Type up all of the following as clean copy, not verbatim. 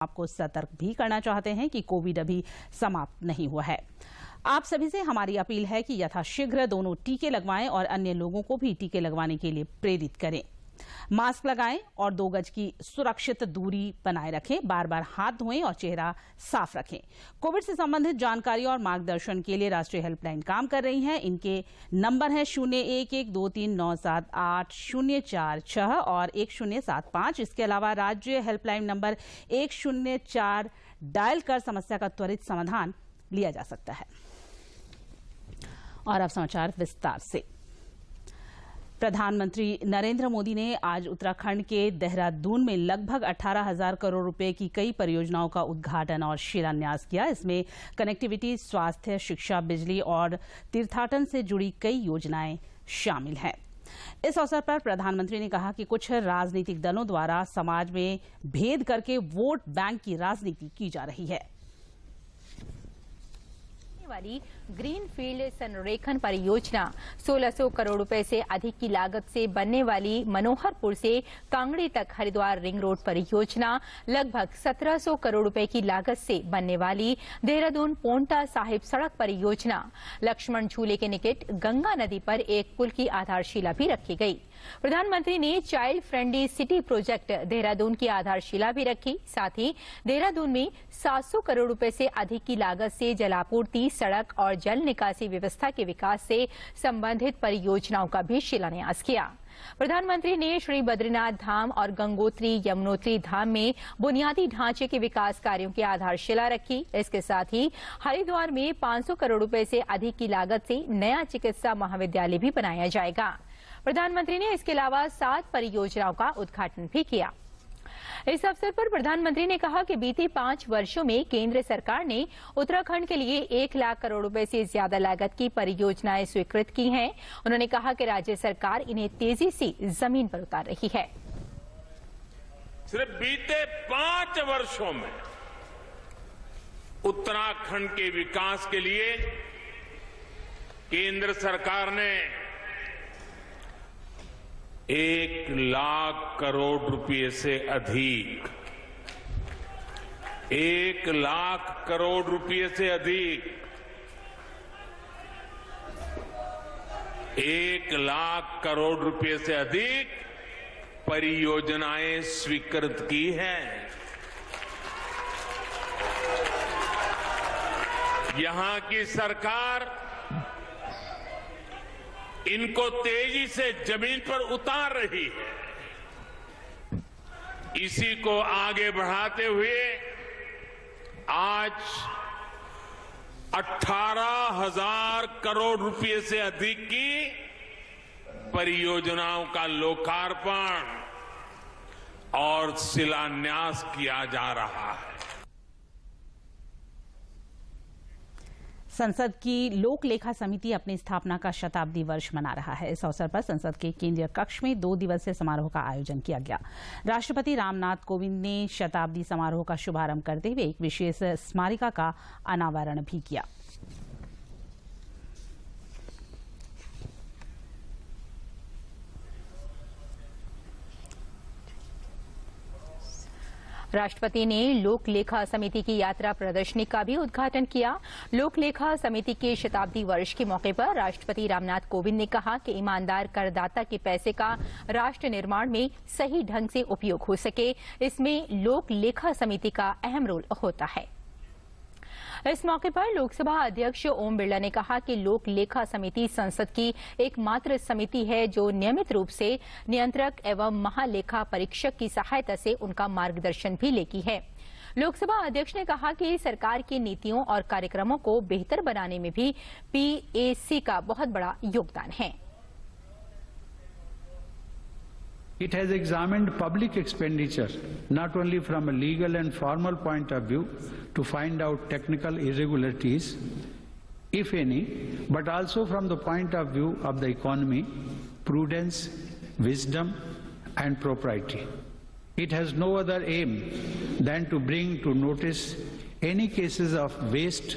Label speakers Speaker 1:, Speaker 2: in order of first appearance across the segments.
Speaker 1: आपको सतर्क भी करना चाहते हैं कि कोविड अभी समाप्त नहीं हुआ है। आप सभी से हमारी अपील है कि यथाशीघ्र दोनों टीके लगवाएं और अन्य लोगों को भी टीके लगवाने के लिए प्रेरित करें। मास्क लगाएं और 2 गज की सुरक्षित दूरी बनाए रखें। बार बार हाथ धोएं और चेहरा साफ रखें। कोविड से संबंधित जानकारी और मार्गदर्शन के लिए राष्ट्रीय हेल्पलाइन काम कर रही है। इनके नंबर है 01123978 और 1075। इसके अलावा राज्य हेल्पलाइन नंबर 104 डायल कर समस्या का त्वरित समाधान लिया जा सकता है। और अब समाचार विस्तार से। प्रधानमंत्री नरेंद्र मोदी ने आज उत्तराखंड के देहरादून में लगभग 18,000 करोड़ रुपए की कई परियोजनाओं का उद्घाटन और शिलान्यास किया। इसमें कनेक्टिविटी, स्वास्थ्य, शिक्षा, बिजली और तीर्थाटन से जुड़ी कई योजनाएं शामिल हैं। इस अवसर पर प्रधानमंत्री ने कहा कि कुछ राजनीतिक दलों द्वारा समाज में भेद करके वोट बैंक की राजनीति की जा रही है।
Speaker 2: वाली ग्रीन फील्ड संरेखण परियोजना 1600 करोड़ रुपए से अधिक की लागत से बनने वाली मनोहरपुर से कांगड़ी तक हरिद्वार रिंग रोड परियोजना, लगभग 1700 करोड़ रुपए की लागत से बनने वाली देहरादून पोंटा साहिब सड़क परियोजना, लक्ष्मण झूले के निकट गंगा नदी पर एक पुल की आधारशिला भी रखी गई। प्रधानमंत्री ने child friendly city project Dehradun की आधारशिला भी रखी। साथ ही देहरादून में 700 करोड़ रुपए से अधिक की लागत से जलापूर्ति, सड़क और जल निकासी व्यवस्था के विकास से संबंधित परियोजनाओं का भी शिलान्यास किया। प्रधानमंत्री ने श्री बद्रीनाथ धाम और गंगोत्री यमुनोत्री धाम में बुनियादी ढांचे के विकास कार्यों की आधारशिला रखी। इसके साथ ही हरिद्वार में 500 करोड़ रुपए से अधिक की लागत से नया चिकित्सा महाविद्यालय भी बनाया जाएगा। प्रधानमंत्री ने इसके अलावा 7 परियोजनाओं का उद्घाटन भी किया। इस अवसर पर प्रधानमंत्री ने कहा कि बीते 5 वर्षों में केंद्र सरकार ने उत्तराखंड के लिए 1 लाख करोड़ रुपए से ज्यादा लागत की परियोजनाएं स्वीकृत की हैं। उन्होंने कहा कि राज्य सरकार इन्हें तेजी से जमीन पर उतार रही है।
Speaker 3: सिर्फ बीते 5 वर्षों में उत्तराखंड के विकास के लिए केंद्र सरकार ने 1 लाख करोड़ रुपए से अधिक 1 लाख करोड़ रुपए से अधिक 1 लाख करोड़ रुपए से अधिक परियोजनाएं स्वीकृत की हैं। यहां की सरकार इनको तेजी से जमीन पर उतार रही है। इसी को आगे बढ़ाते हुए आज 18,000 करोड़ रुपए से अधिक की परियोजनाओं का लोकार्पण और शिलान्यास किया जा रहा है।
Speaker 1: संसद की लोक लेखा समिति अपनी स्थापना का शताब्दी वर्ष मना रहा है। इस अवसर पर संसद के केंद्रीय कक्ष में 2 दिवसीय समारोह का आयोजन किया गया। राष्ट्रपति रामनाथ कोविंद ने शताब्दी समारोह का शुभारंभ करते हुए एक विशेष स्मारिका का अनावरण भी किया।
Speaker 2: राष्ट्रपति ने लोक लेखा समिति की यात्रा प्रदर्शनी का भी उद्घाटन किया। लोक लेखा समिति के शताब्दी वर्ष के मौके पर राष्ट्रपति रामनाथ कोविंद ने कहा कि ईमानदार करदाता के पैसे का राष्ट्र निर्माण में सही ढंग से उपयोग हो सके, इसमें लोक लेखा समिति का अहम रोल होता है। इस मौके पर लोकसभा अध्यक्ष ओम बिरला ने कहा कि लोक लेखा समिति संसद की एकमात्र समिति है जो नियमित रूप से नियंत्रक एवं महालेखा परीक्षक की सहायता से उनका मार्गदर्शन भी लेती है। लोकसभा अध्यक्ष ने कहा कि सरकार की नीतियों और कार्यक्रमों को बेहतर बनाने में भी पीएसी का बहुत बड़ा योगदान है।
Speaker 4: It has examined public expenditure not only from a legal and formal point of view to find out technical irregularities, if any, but also from the point of view of the economy, prudence, wisdom and propriety. It has no other aim than to bring to notice any cases of waste,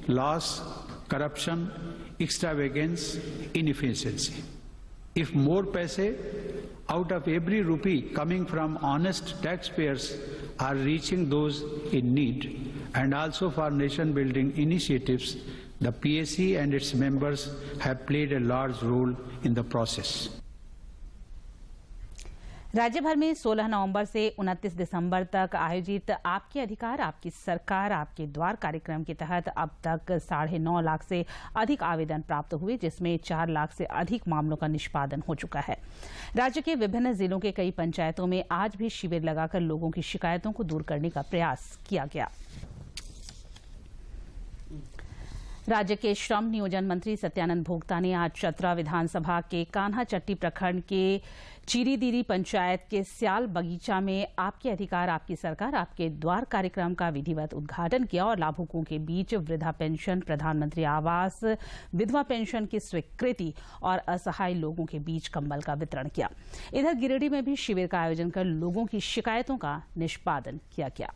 Speaker 4: loss, corruption, extravagance, inefficiency. If more paise out of every rupee coming from honest taxpayers are reaching those in need, and also for nation building initiatives, the PSC and its members have played a large role in the process.
Speaker 1: राज्य भर में 16 नवंबर से 29 दिसंबर तक आयोजित आपके अधिकार आपकी सरकार आपके द्वार कार्यक्रम के तहत अब तक 9.5 लाख से अधिक आवेदन प्राप्त हुए, जिसमें 4 लाख से अधिक मामलों का निष्पादन हो चुका है। राज्य के विभिन्न जिलों के कई पंचायतों में आज भी शिविर लगाकर लोगों की शिकायतों को दूर करने का प्रयास किया गया। राज्य के श्रम नियोजन मंत्री सत्यानंद भोक्ता ने आज चतरा विधानसभा के कान्हाचट्टी प्रखंड के चीरीदीरी पंचायत के स्याल बगीचा में आपके अधिकार आपकी सरकार आपके द्वार कार्यक्रम का विधिवत उद्घाटन किया और लाभुकों के बीच वृद्धा पेंशन, प्रधानमंत्री आवास, विधवा पेंशन की स्वीकृति और असहाय लोगों के बीच कंबल का वितरण किया। इधर गिरिडीह में भी शिविर का आयोजन कर लोगों की शिकायतों का निष्पादन किया गया।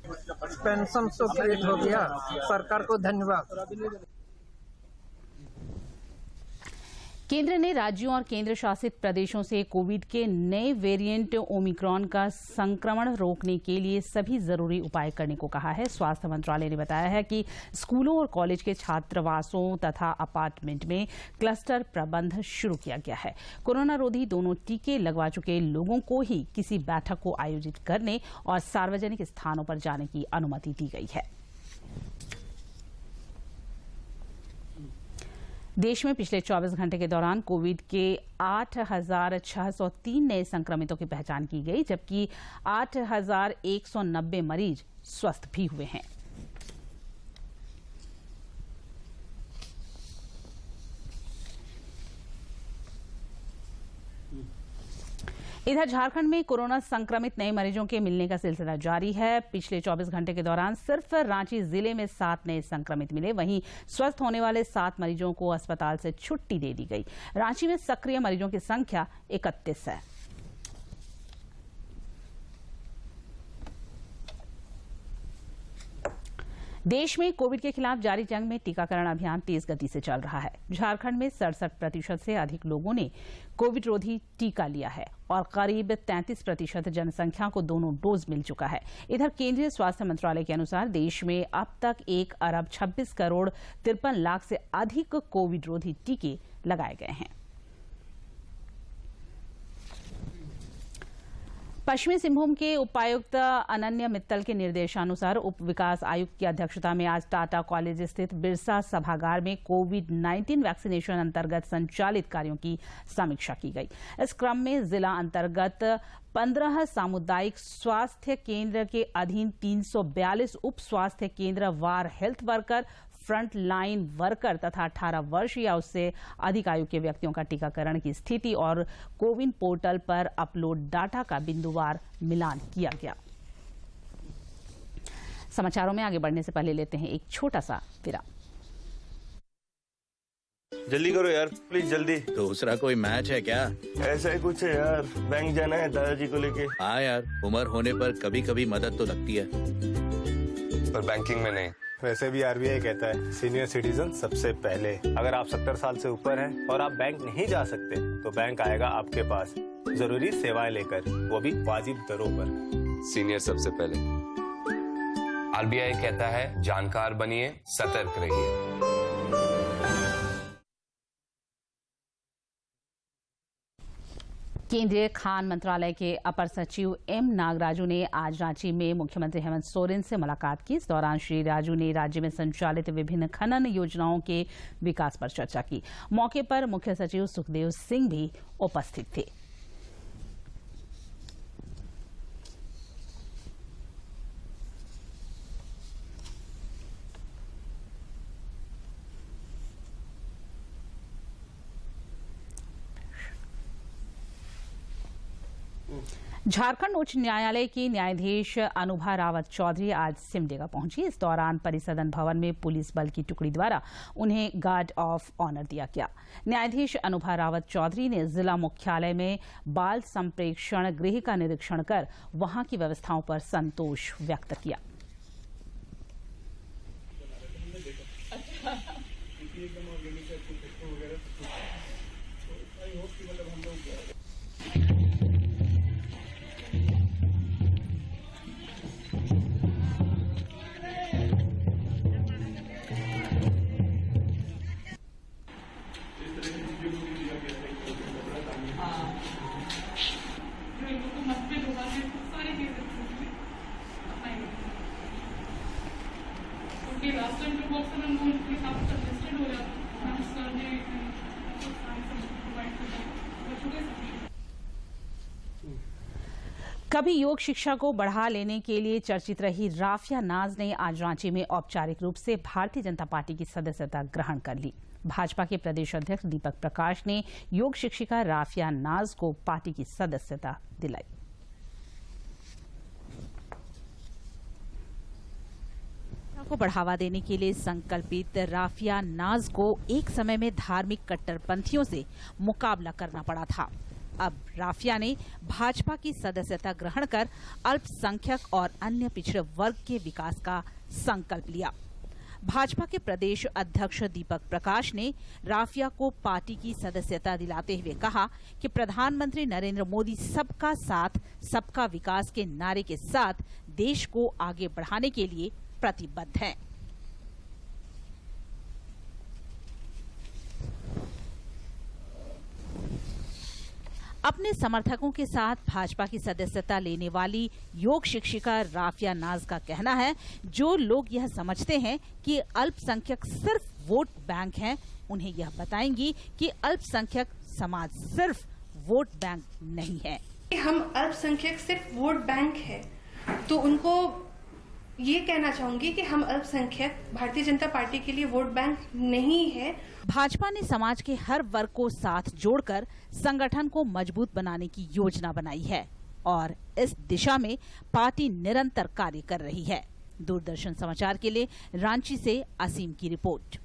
Speaker 5: पेंशन स्वीकृत हो गया, सरकार को धन्यवाद।
Speaker 1: केंद्र ने राज्यों और केंद्र शासित प्रदेशों से कोविड के नए वेरिएंट ओमिक्रॉन का संक्रमण रोकने के लिए सभी जरूरी उपाय करने को कहा है। स्वास्थ्य मंत्रालय ने बताया है कि स्कूलों और कॉलेज के छात्रावासों तथा अपार्टमेंट में क्लस्टर प्रबंध शुरू किया गया है। कोरोना रोधी दोनों टीके लगवा चुके लोगों को ही किसी बैठक को आयोजित करने और सार्वजनिक स्थानों पर जाने की अनुमति दी गई है। देश में पिछले 24 घंटे के दौरान कोविड के 8,603 नए संक्रमितों की पहचान की गई, जबकि 8,190 मरीज स्वस्थ भी हुए हैं। इधर झारखंड में कोरोना संक्रमित नए मरीजों के मिलने का सिलसिला जारी है। पिछले 24 घंटे के दौरान सिर्फ रांची जिले में 7 नए संक्रमित मिले, वहीं स्वस्थ होने वाले 7 मरीजों को अस्पताल से छुट्टी दे दी गई। रांची में सक्रिय मरीजों की संख्या 31 है। देश में कोविड के खिलाफ जारी जंग में टीकाकरण अभियान तेज गति से चल रहा है। झारखंड में 67% से अधिक लोगों ने कोविड रोधी टीका लिया है और करीब 33% जनसंख्या को दोनों डोज मिल चुका है। इधर केंद्रीय स्वास्थ्य मंत्रालय के अनुसार देश में अब तक 1 अरब 26 करोड़ 53 लाख से अधिक कोविड रोधी टीके लगाए गए हैं। पश्चिमी सिंहभूम के उपायुक्त अनन्य मित्तल के निर्देशानुसार उप विकास आयुक्त की अध्यक्षता में आज टाटा कॉलेज स्थित बिरसा सभागार में कोविड-19 वैक्सीनेशन अंतर्गत संचालित कार्यों की समीक्षा की गई। इस क्रम में जिला अंतर्गत 15 सामुदायिक स्वास्थ्य केंद्र के अधीन 342 उप स्वास्थ्य केंद्र वार health worker, front line worker तथा 18 वर्ष या उससे अधिक आयु के व्यक्तियों का टीकाकरण की स्थिति और कोविन पोर्टल पर अपलोड डाटा का बिंदुवार मिलान किया गया। समाचारों में आगे बढ़ने से पहले लेते हैं एक छोटा सा विराम।
Speaker 6: जल्दी करो यार, प्लीज जल्दी।
Speaker 7: दूसरा कोई मैच है क्या?
Speaker 6: ऐसा ही कुछ है यार, बैंक जाना है दादाजी को लेके।
Speaker 7: हाँ यार, उम्र होने पर कभी कभी मदद तो लगती है,
Speaker 6: पर बैंकिंग में नहीं।
Speaker 8: वैसे भी आरबीआई कहता है सीनियर सिटीजन सबसे पहले। अगर आप 70 साल से ऊपर हैं और आप बैंक नहीं जा सकते तो बैंक आएगा आपके पास जरूरी सेवाएं लेकर, वो भी वाजिब दरों पर।
Speaker 9: सीनियर सबसे पहले। आरबीआई कहता है जानकार बनिए, सतर्क रहिए।
Speaker 1: केंद्रीय खान मंत्रालय के अपर सचिव एम नागराजू ने आज रांची में मुख्यमंत्री हेमंत सोरेन से मुलाकात की। इस दौरान श्री राजू ने राज्य में संचालित विभिन्न खनन योजनाओं के विकास पर चर्चा की। मौके पर मुख्य सचिव सुखदेव सिंह भी उपस्थित थे। झारखंड उच्च न्यायालय की न्यायाधीश अनुभा रावत चौधरी आज सिमडेगा पहुंची। इस दौरान परिसदन भवन में पुलिस बल की टुकड़ी द्वारा उन्हें गार्ड ऑफ ऑनर दिया गया। न्यायाधीश अनुभा रावत चौधरी ने जिला मुख्यालय में बाल संप्रेक्षण गृह का निरीक्षण कर वहां की व्यवस्थाओं पर संतोष व्यक्त किया।
Speaker 10: उसके लास्ट टाइम जो बॉक्स है वो उनके साथ कंजेस्टेड हो जाता है, सर ने प्रोवाइड कर दिया।
Speaker 1: कभी योग शिक्षा को बढ़ा लेने के लिए चर्चित रही राफिया नाज ने आज रांची में औपचारिक रूप से भारतीय जनता पार्टी की सदस्यता ग्रहण कर ली। भाजपा के प्रदेश अध्यक्ष दीपक प्रकाश ने योग शिक्षिका राफिया नाज को पार्टी की सदस्यता दिलाई। को बढ़ावा देने के लिए संकल्पित राफिया नाज को एक समय में धार्मिक कट्टरपंथियों से मुकाबला करना पड़ा था। अब राफिया ने भाजपा की सदस्यता ग्रहण कर अल्पसंख्यक और अन्य पिछड़े वर्ग के विकास का संकल्प लिया। भाजपा के प्रदेश अध्यक्ष दीपक प्रकाश ने राफिया को पार्टी की सदस्यता दिलाते हुए कहा कि प्रधानमंत्री नरेंद्र मोदी सबका साथ सबका विकास के नारे के साथ देश को आगे बढ़ाने के लिए प्रतिबद्ध हैं। अपने समर्थकों के साथ भाजपा की सदस्यता लेने वाली योग शिक्षिका राफिया नाज का कहना है, जो लोग यह समझते हैं कि अल्पसंख्यक सिर्फ वोट बैंक हैं, उन्हें यह बताएंगी कि अल्पसंख्यक समाज सिर्फ वोट बैंक नहीं है।
Speaker 11: हम अल्पसंख्यक सिर्फ वोट बैंक है, तो उनको ये कहना चाहूंगी कि हम अल्पसंख्यक भारतीय जनता पार्टी के लिए वोट बैंक नहीं है।
Speaker 1: भाजपा ने समाज के हर वर्ग को साथ जोड़कर संगठन को मजबूत बनाने की योजना बनाई है और इस दिशा में पार्टी निरंतर कार्य कर रही है। दूरदर्शन समाचार के लिए रांची से असीम की रिपोर्ट।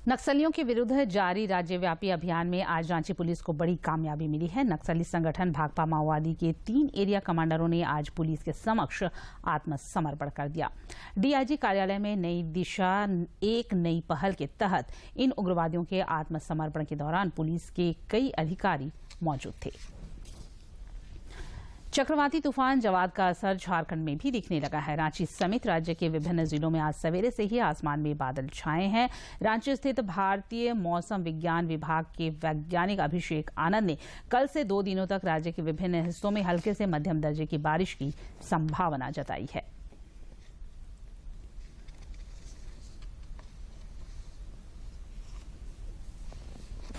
Speaker 1: नक्सलियों के विरुद्ध जारी राज्यव्यापी अभियान में आज रांची पुलिस को बड़ी कामयाबी मिली है। नक्सली संगठन भाकपा माओवादी के 3 एरिया कमांडरों ने आज पुलिस के समक्ष आत्मसमर्पण कर दिया। डीआईजी कार्यालय में नई दिशा एक नई पहल के तहत इन उग्रवादियों के आत्मसमर्पण के दौरान पुलिस के कई अधिकारी मौजूद थे। चक्रवाती तूफान जवाद का असर झारखंड में भी दिखने लगा है। रांची समेत राज्य के विभिन्न जिलों में आज सवेरे से ही आसमान में बादल छाए हैं। रांची स्थित भारतीय मौसम विज्ञान विभाग के वैज्ञानिक अभिषेक आनंद ने कल से 2 दिनों तक राज्य के विभिन्न हिस्सों में हल्के से मध्यम दर्जे की बारिश की संभावना जताई है।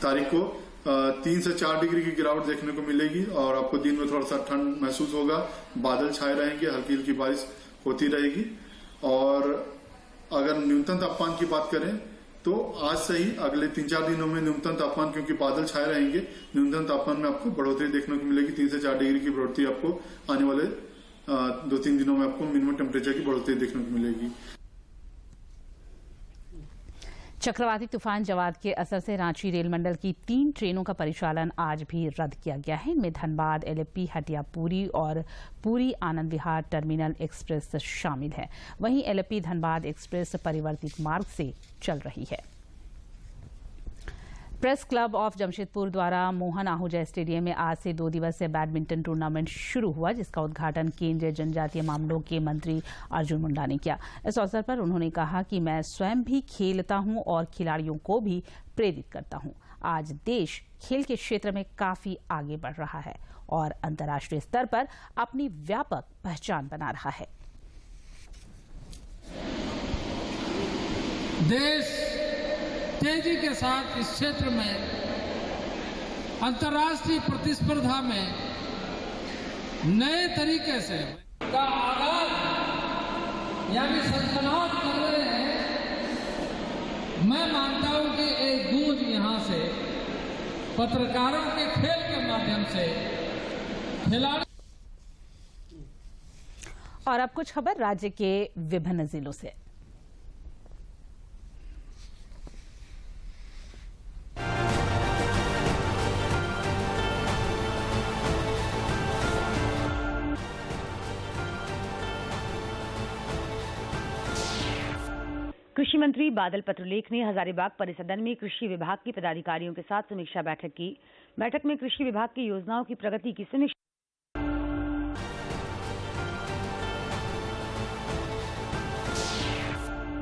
Speaker 12: तारीख को 3 से 4 डिग्री की गिरावट देखने को मिलेगी और आपको दिन में थोड़ा सा ठंड महसूस होगा। बादल छाए रहेंगे, हल्की हल्की बारिश होती रहेगी। और अगर न्यूनतम तापमान की बात करें तो आज से ही अगले 3-4 दिनों में न्यूनतम तापमान, क्योंकि बादल छाए रहेंगे, न्यूनतम तापमान में आपको बढ़ोतरी देखने को मिलेगी। 3 से 4 डिग्री की बढ़ोतरी आपको आने वाले 2-3 दिनों में आपको मिनिमम टेम्परेचर की बढ़ोतरी देखने को मिलेगी।
Speaker 1: चक्रवाती तूफान जवाद के असर से रांची रेल मंडल की 3 ट्रेनों का परिचालन आज भी रद्द किया गया है। इनमें धनबाद एलेप्पी हटिया पुरी और पुरी आनंद विहार टर्मिनल एक्सप्रेस शामिल है। वहीं एलेप्पी धनबाद एक्सप्रेस परिवर्तित मार्ग से चल रही है। प्रेस क्लब ऑफ जमशेदपुर द्वारा मोहन आहूजा स्टेडियम में आज से 2 दिवसीय बैडमिंटन टूर्नामेंट शुरू हुआ, जिसका उद्घाटन केंद्रीय जनजातीय मामलों के मंत्री अर्जुन मुंडा ने किया। इस अवसर पर उन्होंने कहा कि मैं स्वयं भी खेलता हूं और खिलाड़ियों को भी प्रेरित करता हूं। आज देश खेल के क्षेत्र में काफी आगे बढ़ रहा है और अंतर्राष्ट्रीय स्तर पर अपनी व्यापक पहचान बना रहा है।
Speaker 13: देश तेजी के साथ इस क्षेत्र में अंतर्राष्ट्रीय प्रतिस्पर्धा में नए तरीके से का आगाज यानी सनसनाहट कर रहे हैं। मैं मानता हूं कि एक गूंज यहां से पत्रकारों के खेल के माध्यम से खिलाड़ी।
Speaker 1: और अब कुछ खबर राज्य के विभिन्न जिलों से।
Speaker 14: कृषि मंत्री बादल पत्रलेख ने हजारीबाग परिसदन में कृषि विभाग के पदाधिकारियों के साथ समीक्षा बैठक की। बैठक में कृषि विभाग की योजनाओं की प्रगति की समीक्षा।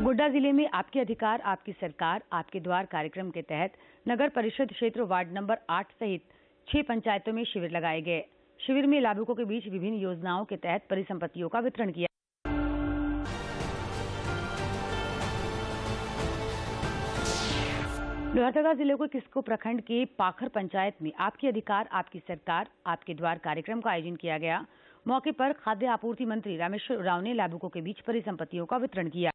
Speaker 14: गोड्डा जिले में आपके अधिकार आपकी सरकार आपके द्वार कार्यक्रम के तहत नगर परिषद क्षेत्र वार्ड नंबर 8 सहित 6 पंचायतों में शिविर लगाए गए। शिविर में लाभुकों के बीच विभिन्न योजनाओं के तहत परिसंपत्तियों का वितरण किया। लोहरदगा जिले के किस्को प्रखंड के पाखर पंचायत में आपके अधिकार आपकी सरकार आपके द्वार कार्यक्रम का आयोजन किया गया। मौके पर खाद्य आपूर्ति मंत्री रामेश्वर उरांव ने लाभुकों के बीच परिसंपत्तियों का वितरण किया।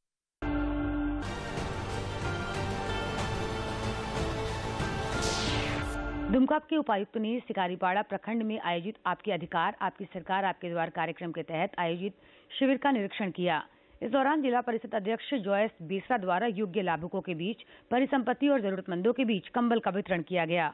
Speaker 14: दुमका के उपायुक्त ने सिकारीपाड़ा प्रखंड में आयोजित आपके अधिकार आपकी सरकार आपके द्वार कार्यक्रम के तहत आयोजित शिविर का निरीक्षण किया। इस दौरान जिला परिषद अध्यक्ष जॉयस बेसरा द्वारा योग्य लाभुकों के बीच परिसंपत्ति और जरूरतमंदों के बीच कंबल का वितरण किया गया।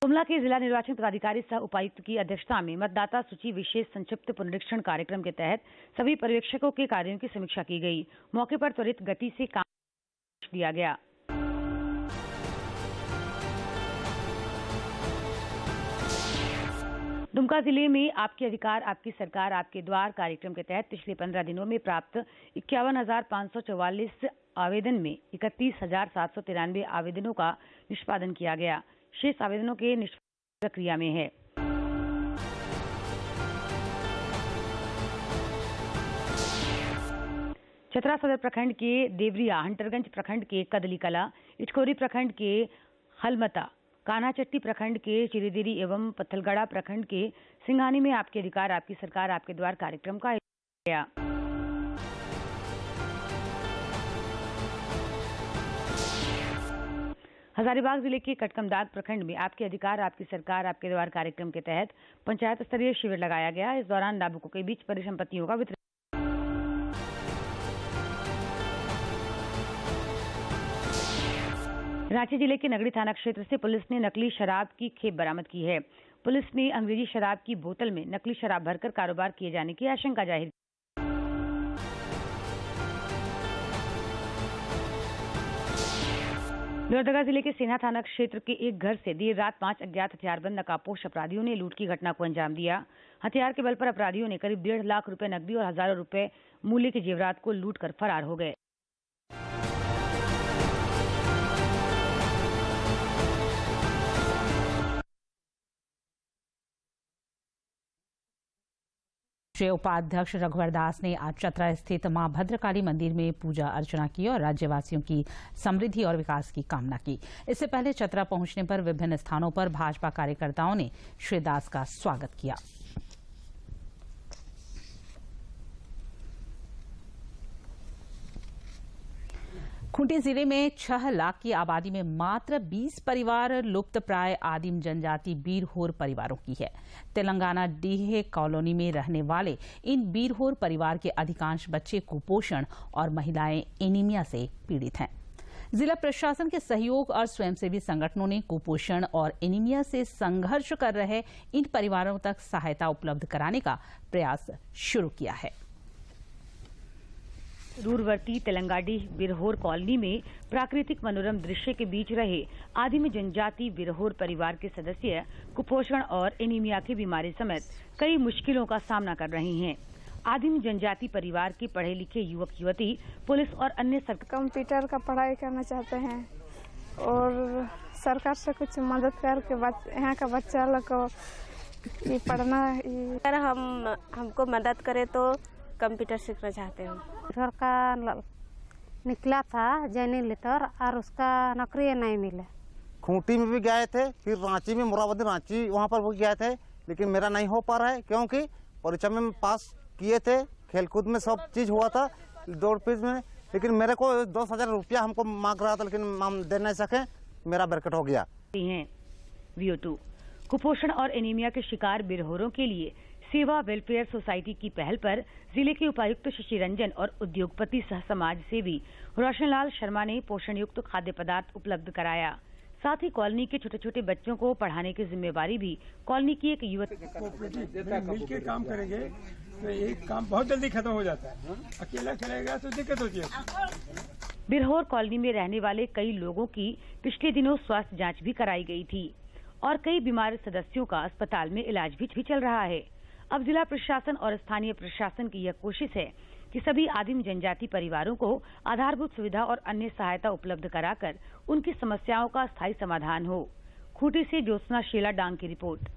Speaker 14: गुमला के जिला निर्वाचन पदाधिकारी सह उपायुक्त की अध्यक्षता में मतदाता सूची विशेष संक्षिप्त पुनरीक्षण कार्यक्रम के तहत सभी पर्यवेक्षकों के कार्यों की समीक्षा की गई। मौके पर त्वरित गति से काम दिया गया। दुमका जिले में आपके अधिकार आपकी सरकार आपके द्वार कार्यक्रम के तहत पिछले 15 दिनों में प्राप्त 51,544 आवेदन में 31,793 आवेदनों का निष्पादन किया गया। शेष आवेदनों के निष्पादन प्रक्रिया में है। चतरा सदर प्रखंड के देवरिया, हंटरगंज प्रखंड के कदली कला, इटखोरी प्रखंड के हलमता, कान्हाचट्टी प्रखंड के चिरीदेरी एवं पत्थलगढ़ा प्रखंड के सिंघानी में आपके अधिकार आपकी सरकार आपके द्वार कार्यक्रम का आयोजन किया गया। हजारीबाग जिले के कटकमदाग प्रखंड में आपके अधिकार आपकी सरकार आपके द्वार कार्यक्रम के तहत पंचायत स्तरीय शिविर लगाया गया। इस दौरान लाभुकों के बीच परिसंपत्तियों का वितरण। रांची जिले के नगड़ी थाना क्षेत्र से पुलिस ने नकली शराब की खेप बरामद की है। पुलिस ने अंग्रेजी शराब की बोतल में नकली शराब भरकर कारोबार किए जाने की आशंका जाहिर की। लोहरदगा जिले के सेना थाना क्षेत्र के एक घर से देर रात 5 अज्ञात हथियारबंद नकाबपोश अपराधियों ने लूट की घटना को अंजाम दिया। हथियार के बल पर अपराधियों ने करीब 1.5 लाख रुपए नकदी और हजारों रुपए मूल्य के जेवरात को लूट कर फरार हो गए।
Speaker 1: श्री उपाध्यक्ष रघुवर दास ने आज चतरा स्थित मां भद्रकाली मंदिर में पूजा अर्चना की और राज्यवासियों की समृद्धि और विकास की कामना की। इससे पहले चतरा पहुंचने पर विभिन्न स्थानों पर भाजपा कार्यकर्ताओं ने श्री दास का स्वागत किया। खूंटी जिले में 6 लाख की आबादी में मात्र 20 परिवार लुप्त प्राय आदिम जनजाति बीरहोर परिवारों की है। तेलंगाना डीहे कॉलोनी में रहने वाले इन बीरहोर परिवार के अधिकांश बच्चे कुपोषण और महिलाएं एनीमिया से पीड़ित हैं। जिला प्रशासन के सहयोग और स्वयंसेवी संगठनों ने कुपोषण और एनीमिया से संघर्ष कर रहे इन परिवारों तक सहायता उपलब्ध कराने का प्रयास शुरू किया है।
Speaker 14: दूरवर्ती तेलंगाडीह बिरहोर कॉलोनी में प्राकृतिक मनोरम दृश्य के बीच रहे आदिम जनजाति बिरहोर परिवार के सदस्य कुपोषण और एनीमिया की बीमारी समेत कई मुश्किलों का सामना कर रहे हैं। आदिम जनजाति परिवार के पढ़े लिखे युवक युवती पुलिस और अन्य
Speaker 15: कंप्यूटर का पढ़ाई करना चाहते हैं और सरकार से कुछ मदद करके यहाँ का बच्चा लोग को ये पढ़ना।
Speaker 16: अगर हमको मदद करे तो कंप्यूटर सीखना चाहते हैं।
Speaker 17: घर का निकला था जैनिंग लेटर और उसका नौकरी नहीं मिला।
Speaker 18: खूंटी में भी गए थे, फिर रांची में मोराबादी रांची वहाँ पर भी गए थे, लेकिन मेरा नहीं हो पा रहा है क्योंकि परीक्षा में पास किए थे, खेलकूद में सब चीज हुआ था, दौड़ पीस में, लेकिन मेरे को 10,000 रुपया हमको मांग रहा था, लेकिन हम दे नहीं सके, मेरा बैरकट हो गया।
Speaker 14: VO2 कुपोषण और एनीमिया के शिकार बिरहोरों के लिए सेवा वेलफेयर सोसाइटी की पहल पर जिले के उपायुक्त शशि रंजन और उद्योगपति सह समाज सेवी रोशनलाल शर्मा ने पोषण युक्त खाद्य पदार्थ उपलब्ध कराया। साथ ही कॉलोनी के छोटे छोटे बच्चों को पढ़ाने की जिम्मेवारी भी कॉलोनी की एक युवती
Speaker 19: मिलकर काम करेंगे तो एक काम बहुत जल्दी खत्म हो जाता है, अकेला करेगा तो दिक्कत होती है।
Speaker 14: बिरहोर कॉलोनी में रहने वाले कई लोगों की पिछले दिनों स्वास्थ्य जाँच भी कराई गयी थी और कई बीमार सदस्यों का अस्पताल में इलाज भी चल रहा है। अब जिला प्रशासन और स्थानीय प्रशासन की यह कोशिश है कि सभी आदिम जनजाति परिवारों को आधारभूत सुविधा और अन्य सहायता उपलब्ध कराकर उनकी समस्याओं का स्थायी समाधान हो। खूंटी से ज्योत्सना शीला डांग की रिपोर्ट।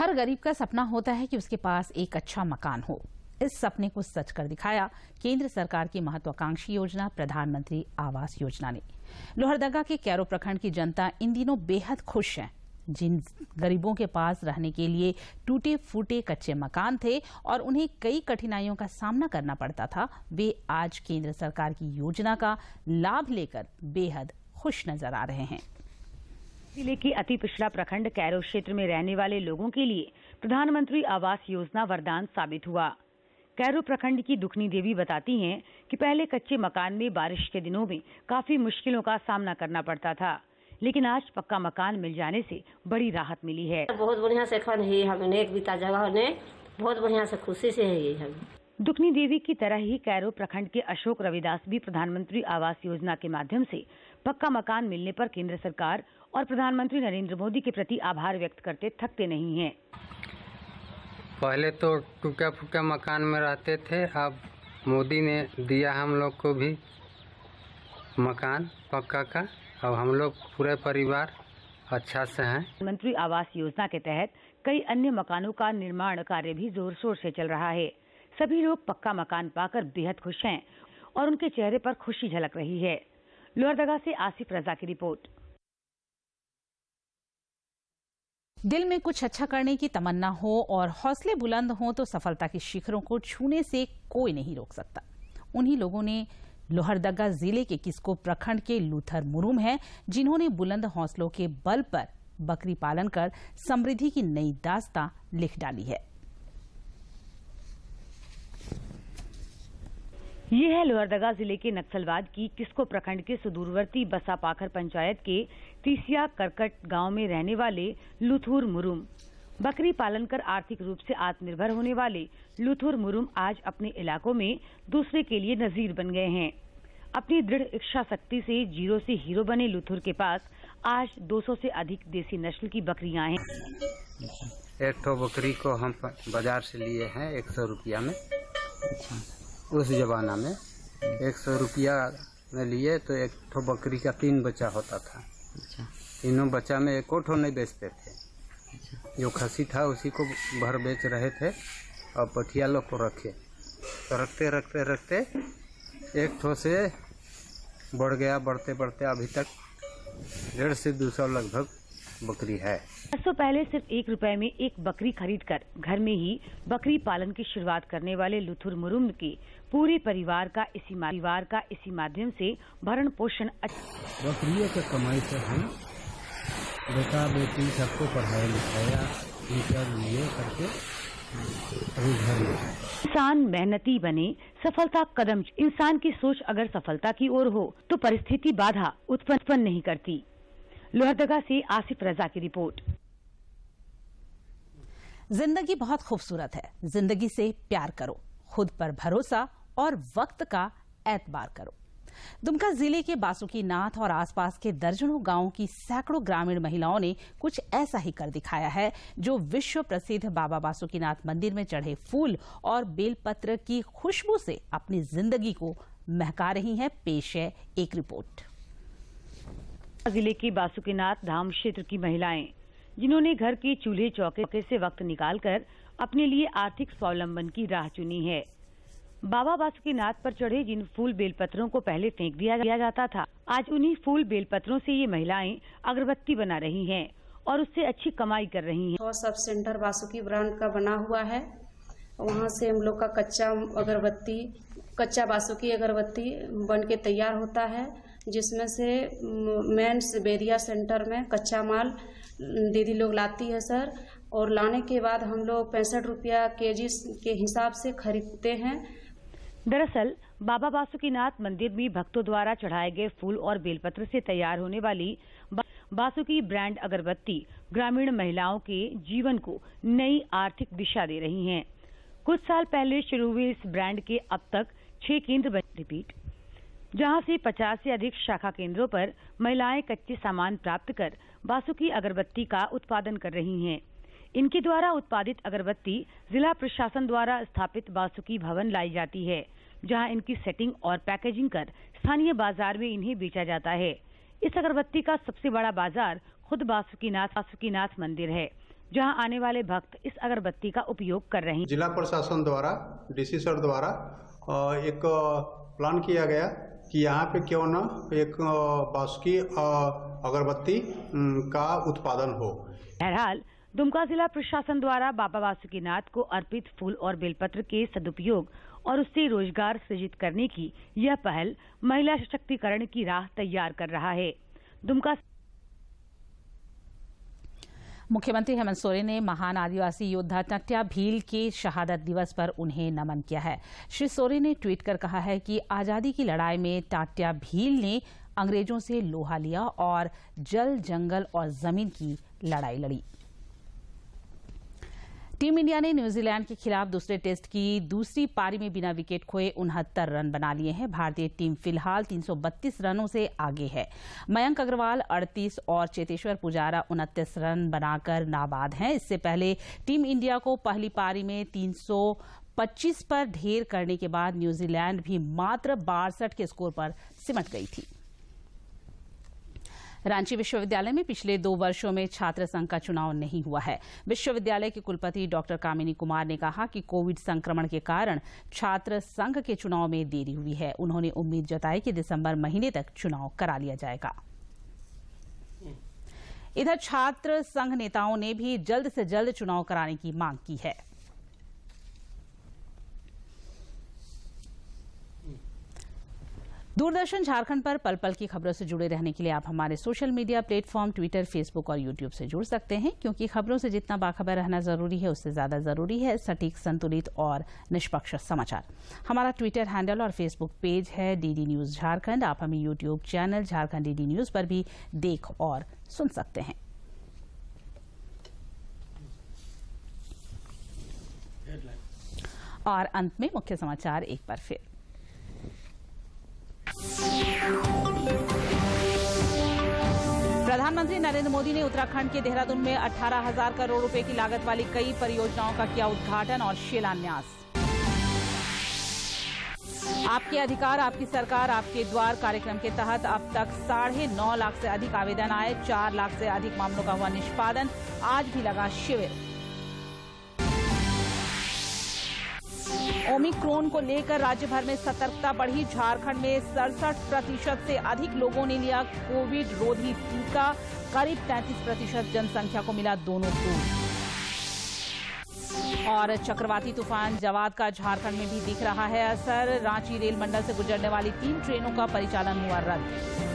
Speaker 1: हर गरीब का सपना होता है कि उसके पास एक अच्छा मकान हो। इस सपने को सच कर दिखाया केंद्र सरकार की महत्वाकांक्षी योजना प्रधानमंत्री आवास योजना ने। लोहरदगा के कैरो प्रखंड की जनता इन दिनों बेहद खुश है। जिन गरीबों के पास रहने के लिए टूटे फूटे कच्चे मकान थे और उन्हें कई कठिनाइयों का सामना करना पड़ता था, वे आज केंद्र सरकार की योजना का लाभ लेकर बेहद खुश नजर आ रहे हैं।
Speaker 14: जिले के अति पिछड़ा प्रखंड कैरो क्षेत्र में रहने वाले लोगों के लिए प्रधानमंत्री आवास योजना वरदान साबित हुआ। कैरो प्रखंड की दुखनी देवी बताती हैं कि पहले कच्चे मकान में बारिश के दिनों में काफी मुश्किलों का सामना करना पड़ता था, लेकिन आज पक्का मकान मिल जाने से बड़ी राहत मिली है।
Speaker 20: बहुत बढ़िया से खन है, हमने एक बीता जगह ने बहुत बढ़िया से खुशी से है। हम
Speaker 14: दुखनी देवी की तरह ही कैरो प्रखंड के अशोक रविदास भी प्रधानमंत्री आवास योजना के माध्यम से पक्का मकान मिलने पर केंद्र सरकार और प्रधानमंत्री नरेंद्र मोदी के प्रति आभार व्यक्त करते थकते नहीं हैं।
Speaker 21: पहले तो टूटा फूटा मकान में रहते थे, अब मोदी ने दिया हम लोग को भी मकान पक्का का। अब हम लोग पूरे परिवार अच्छा से हैं।
Speaker 14: प्रधानमंत्री आवास योजना के तहत कई अन्य मकानों का निर्माण कार्य भी जोर शोर से चल रहा है। सभी लोग पक्का मकान पाकर बेहद खुश हैं और उनके चेहरे पर खुशी झलक रही है। लोहरदगा से आसिफ रजा की रिपोर्ट।
Speaker 1: दिल में कुछ अच्छा करने की तमन्ना हो और हौसले बुलंद हो तो सफलता के शिखरों को छूने से कोई नहीं रोक सकता। उन्हीं लोगों ने लोहरदगा जिले के किस्को प्रखंड के लूथर मुरुम हैं, जिन्होंने बुलंद हौसलों के बल पर बकरी पालन कर समृद्धि की नई दास्तां लिख डाली है।
Speaker 14: ये है लोहरदगा जिले के नक्सलवाद की किस्को प्रखंड के सुदूरवर्ती बसापाखर पंचायत के तीसिया करकट गांव में रहने वाले लूथुर मुरुम। बकरी पालन कर आर्थिक रूप से आत्मनिर्भर होने वाले लूथुर मुरुम आज अपने इलाकों में दूसरे के लिए नजीर बन गए हैं। अपनी दृढ़ इच्छा शक्ति से जीरो से हीरो बने लूथुर के पास आज 200 से अधिक देसी नस्ल की बकरियां हैं।
Speaker 21: एक तो बकरी को हम बाजार से लिए हैं 100 रुपया में। उस जमाना में 100 रुपया में लिए तो एक तो बकरी का 3 बच्चा होता था। तीनों बच्चा में एक ठो नहीं बेचते थे। जो खसी था उसी को भर बेच रहे थे और पठिया लोग को रखे, तो रखते रखते रखते एक ठो से बढ़ गया। बढ़ते बढ़ते अभी तक 150 से 200 लगभग बकरी है।
Speaker 14: बरसों पहले सिर्फ 1 रुपए में एक बकरी खरीदकर घर में ही बकरी पालन की शुरुआत करने वाले लूथुर मुरुम के पूरे परिवार का इसी माध्यम से भरण पोषण
Speaker 21: बकरियों के कमाई से हम बेटा बेटी सबको पढ़ाया लिखाया लिए करके अभी घर में।
Speaker 14: इंसान मेहनती बने, सफलता कदम। इंसान की सोच अगर सफलता की ओर हो तो परिस्थिति बाधा उत्पन्न नहीं करती। लोहरदगा से आसिफ रजा की रिपोर्ट।
Speaker 1: जिंदगी बहुत खूबसूरत है। जिंदगी से प्यार करो, खुद पर भरोसा और वक्त का एतबार करो। दुमका जिले के बासुकीनाथ और आसपास के दर्जनों गांवों की सैकड़ों ग्रामीण महिलाओं ने कुछ ऐसा ही कर दिखाया है, जो विश्व प्रसिद्ध बाबा बासुकीनाथ मंदिर में चढ़े फूल और बेलपत्र की खुशबू से अपनी जिंदगी को महका रही हैं। पेश है एक रिपोर्ट।
Speaker 14: जिले के बासुकीनाथ धाम क्षेत्र की महिलाएं, जिन्होंने घर के चूल्हे चौके से वक्त निकालकर अपने लिए आर्थिक स्वावलंबन की राह चुनी है। बाबा बासुकीनाथ पर चढ़े जिन फूल बेलपत्रों को पहले फेंक दिया जाता था, आज उन्हीं फूल बेलपत्रों से ये महिलाएं अगरबत्ती बना रही हैं और उससे अच्छी कमाई कर रही हैं।
Speaker 22: सब सेंटर बासुकी ब्रांड का बना हुआ है। वहाँ से हम लोग का कच्चा बासुकी अगरबत्ती बन के तैयार होता है, जिसमें से मेंस बेरिया सेंटर में कच्चा माल दीदी लोग लाती है सर, और लाने के बाद हम लोग 65 रुपया केजी के हिसाब से खरीदते हैं।
Speaker 14: दरअसल बाबा बासुकीनाथ मंदिर में भक्तों द्वारा चढ़ाए गए फूल और बेलपत्र से तैयार होने वाली बासुकी ब्रांड अगरबत्ती ग्रामीण महिलाओं के जीवन को नई आर्थिक दिशा दे रही हैं। कुछ साल पहले शुरू हुए इस ब्रांड के अब तक 6 केंद्र जहां से 50 से अधिक शाखा केंद्रों पर महिलाएं कच्चे सामान प्राप्त कर बासुकी अगरबत्ती का उत्पादन कर रही हैं। इनके द्वारा उत्पादित अगरबत्ती जिला प्रशासन द्वारा स्थापित बासुकी भवन लाई जाती है, जहां इनकी सेटिंग और पैकेजिंग कर स्थानीय बाजार में इन्हें बेचा जाता है। इस अगरबत्ती का सबसे बड़ा बाजार खुद बासुकीनाथ मंदिर है, जहां आने वाले भक्त इस अगरबत्ती का उपयोग कर रहे हैं।
Speaker 2: जिला प्रशासन द्वारा, डीसी सर द्वारा एक प्लान किया गया कि यहाँ पे क्यों न एक बासुकी अगरबत्ती का उत्पादन हो।
Speaker 14: बहरहाल दुमका जिला प्रशासन द्वारा बाबा बासुकीनाथ को अर्पित फूल और बेलपत्र के सदुपयोग और उससे रोजगार सृजित करने की यह पहल महिला सशक्तिकरण की राह तैयार कर रहा है। दुमका
Speaker 1: मुख्यमंत्री हेमंत सोरेन ने महान आदिवासी योद्धा टट्या भील के शहादत दिवस पर उन्हें नमन किया है। श्री सोरेन ने ट्वीट कर कहा है कि आजादी की लड़ाई में टट्या भील ने अंग्रेजों से लोहा लिया और जल, जंगल और जमीन की लड़ाई लड़ी। टीम इंडिया ने न्यूजीलैंड के खिलाफ दूसरे टेस्ट की दूसरी पारी में बिना विकेट खोए 69 रन बना लिए हैं। भारतीय टीम फिलहाल 332 रनों से आगे है। मयंक अग्रवाल 38 और चेतेश्वर पुजारा 29 रन बनाकर नाबाद हैं। इससे पहले टीम इंडिया को पहली पारी में 325 पर ढेर करने के बाद न्यूजीलैंड भी मात्र 62 के स्कोर पर सिमट गई थी। रांची विश्वविद्यालय में पिछले 2 वर्षों में छात्र संघ का चुनाव नहीं हुआ है। विश्वविद्यालय के कुलपति डॉक्टर कामिनी कुमार ने कहा कि कोविड संक्रमण के कारण छात्र संघ के चुनाव में देरी हुई है। उन्होंने उम्मीद जताई कि दिसंबर महीने तक चुनाव करा लिया जाएगा। इधर छात्र संघ नेताओं ने भी जल्द से जल्द चुनाव कराने की मांग की है। दूरदर्शन झारखंड पर पल पल की खबरों से जुड़े रहने के लिए आप हमारे social media platform Twitter, Facebook और यूट्यूब से जुड़ सकते हैं, क्योंकि खबरों से जितना बाखबर रहना जरूरी है उससे ज्यादा जरूरी है सटीक, संतुलित और निष्पक्ष समाचार। हमारा ट्विटर हैंडल और फेसबुक पेज है डीडी न्यूज झारखंड। आप हमें YouTube channel Jharkhand DD news पर भी देख और सुन सकते हैं। और अंत में मुख्य समाचार एक बार फिर। प्रधानमंत्री नरेंद्र मोदी ने उत्तराखंड के देहरादून में 18,000 करोड़ रुपए की लागत वाली कई परियोजनाओं का किया उद्घाटन और शिलान्यास। आपके अधिकार, आपकी सरकार, आपके द्वार कार्यक्रम के तहत अब तक 9.5 लाख से अधिक आवेदन आए। 4 लाख से अधिक मामलों का हुआ निष्पादन। आज भी लगा शिविर। ओमिक्रॉन को लेकर राज्य भर में सतर्कता बढ़ी। झारखंड में 67% से अधिक लोगों ने लिया कोविड रोधी टीका। करीब 33% जनसंख्या को मिला दोनों डोज। और चक्रवाती तूफान जवाद का झारखंड में भी दिख रहा है असर। रांची रेल मंडल से गुजरने वाली 3 ट्रेनों का परिचालन हुआ रद्द।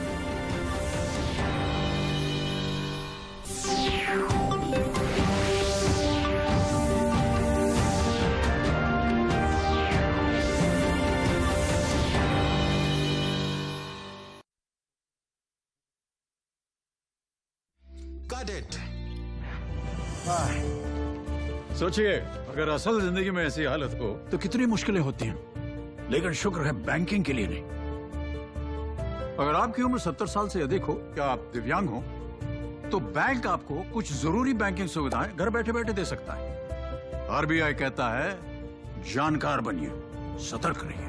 Speaker 3: सोचिए, अगर असल जिंदगी में ऐसी हालत हो तो कितनी मुश्किलें होती हैं, लेकिन शुक्र है बैंकिंग के लिए नहीं। अगर आपकी उम्र 70 साल से अधिक हो या आप दिव्यांग हो तो बैंक आपको कुछ जरूरी बैंकिंग सुविधाएं घर बैठे बैठे दे सकता है। आरबीआई कहता है जानकार बनिए, सतर्क रहिए।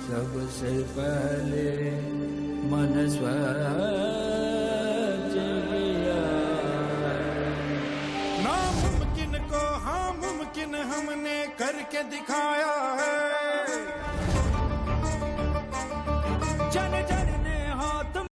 Speaker 13: सबसे पहले मन स्वच्छ किया। नामुमकिन को हाँ मुमकिन हमने करके दिखाया है।